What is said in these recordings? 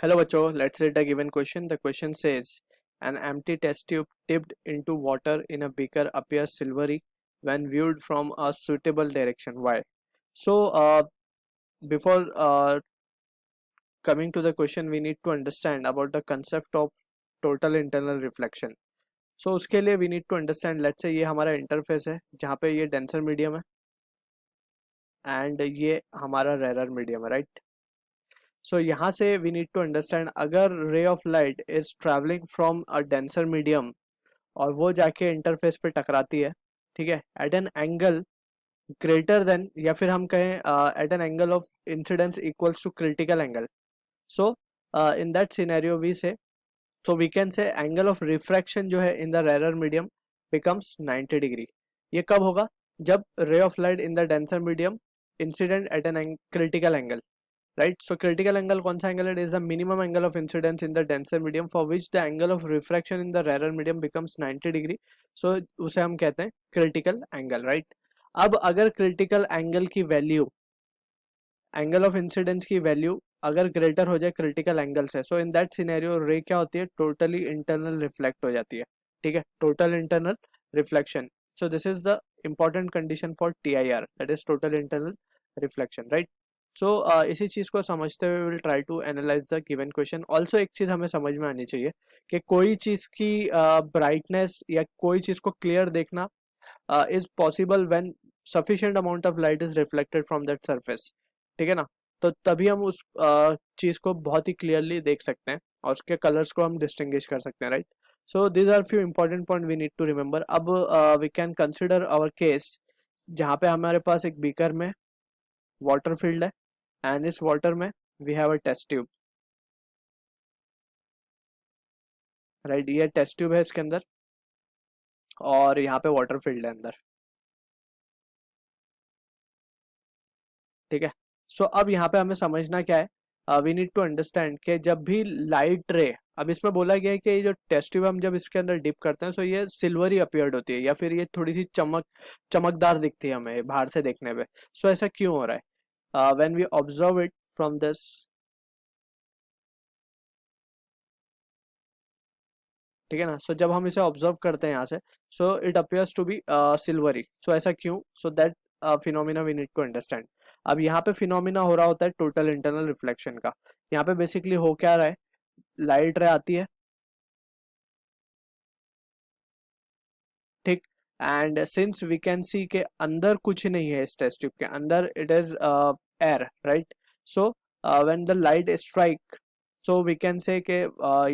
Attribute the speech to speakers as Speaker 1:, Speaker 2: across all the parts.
Speaker 1: Hello bachcho, let's read the given question. The question says, an empty test tube dipped into water in a beaker appears silvery when viewed from a suitable direction. Why? So, before coming to the question, we need to understand about the concept of total internal reflection. So, उसके लिए we need to understand, let's say ये हमारा interface है जहाँ पे ये denser medium है and ये हमारा रेरर मीडियम है, राइट? सो यहाँ से वी नीड टू अंडरस्टैंड, अगर ray of light is travelling from a denser medium और वो जाके इंटरफेस पे टकराती है, ठीक है, at an angle greater than, या फिर हम कहें at an angle of incidence equals to critical angle. So in that scenario we say, so we can say angle of refraction जो है in the rarer medium becomes 90 degree. ये कब होगा? जब ray of light in the denser medium incident at an critical angle, right? So critical angle कौन सा angle है? It is the minimum angle of incidence in the denser medium for which the angle of refraction in the rarer medium becomes 90 degree. So उसे हम कहते हैं critical angle, right? अब अगर critical angle की वैल्यू, एंगल ऑफ इंसिडेंस की value अगर greater हो जाए क्रिटिकल एंगल से, सो इन दैट सिनेरियो रे क्या होती है? टोटली इंटरनल रिफ्लेक्ट हो जाती है, ठीक है, total internal reflection. So this is the important condition for TIR, that is total internal reflection, right? So इसी चीज को समझते हुए will try to analyse the given question. Also एक चीज हमें समझ में आनी चाहिए कि कोई चीज की ब्राइटनेस या कोई चीज को क्लियर देखना is possible when sufficient amount of light is reflected from that surface, ठीक है ना? तो तभी हम उस चीज को बहुत ही क्लियरली देख सकते हैं और उसके कलर्स को हम डिस्टिंग्विश कर सकते हैं, right? So these are few important point we need to remember. अब we can consider our case जहाँ पे हमारे पास एक बीकर में वाटर फील्ड है एंड इस वाटर में we have a test tube, right? ये टेस्ट ट्यूब है इसके अंदर और यहाँ पे वाटर फील्ड है अंदर, ठीक है. सो अब यहाँ पे हमें समझना क्या है? वी नीड टू अंडरस्टैंड कि जब भी लाइट रे, अब इसमें बोला गया है कि ये जो टेस्ट ट्यूब हम जब इसके अंदर डिप करते हैं सो ये सिल्वरी अपीयर्ड होती है या फिर ये थोड़ी सी चमकदार दिखती है हमें बाहर से देखने पे. सो ऐसा क्यों हो रहा है? When we observe it from this, ठीक है ना? सो जब हम इसे ऑब्जर्व करते हैं यहाँ से, so it appears to be silvery. So ऐसा क्यों? So that phenomena we need to understand. अब यहाँ पे फिनोमिना हो रहा होता है टोटल इंटरनल रिफ्लेक्शन का. यहाँ पे बेसिकली हो क्या रहा है? लाइट रे आती है, ठीक, and since we can see के अंदर कुछ नहीं है इस टेस्ट ट्यूब के अंदर, it is air, right? So when the light strike, so we can say कि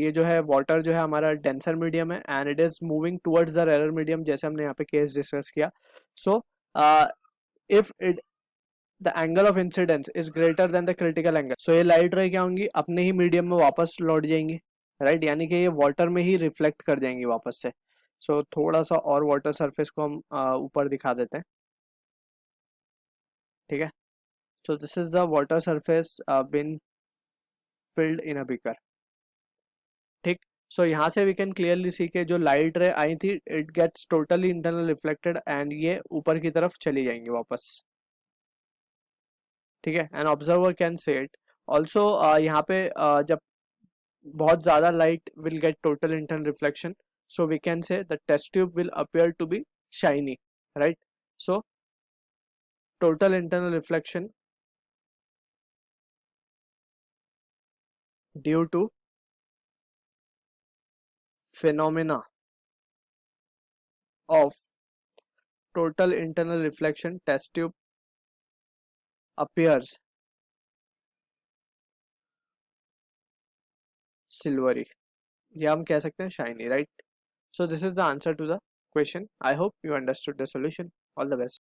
Speaker 1: ये जो है वाटर जो है हमारा डेंसर मीडियम है and it is moving towards the rarer medium, जैसे हमने यहाँ पे केस डिस्कस किया. So if it the angle of incidence is greater than the critical angle, so ये लाइट रे क्या होंगी? अपने ही मीडियम में वापस लौट जाएंगी, राइट? यानी कि ये वाटर में ही रिफ्लेक्ट कर जाएंगी वापस से. सो थोड़ा सा और वाटर सरफेस को हम ऊपर दिखा देते हैं, ठीक है. So this is the water surface been filled in a beaker, ठीक. सो यहाँ से वी कैन क्लियरली सी के जो लाइट रे आई थी it gets totally internal reflected and ये ऊपर की तरफ चली जाएंगी वापस, ठीक है. And observer can see it also. यहाँ पे जब बहुत ज्यादा light will get total internal reflection, so we can say the test tube will appear to be shiny, right? So total internal reflection due to phenomena of total internal reflection, test tube appears silvery, या हम कह सकते हैं shiny, right? So this is the answer to the question. I hope you understood the solution. All the best.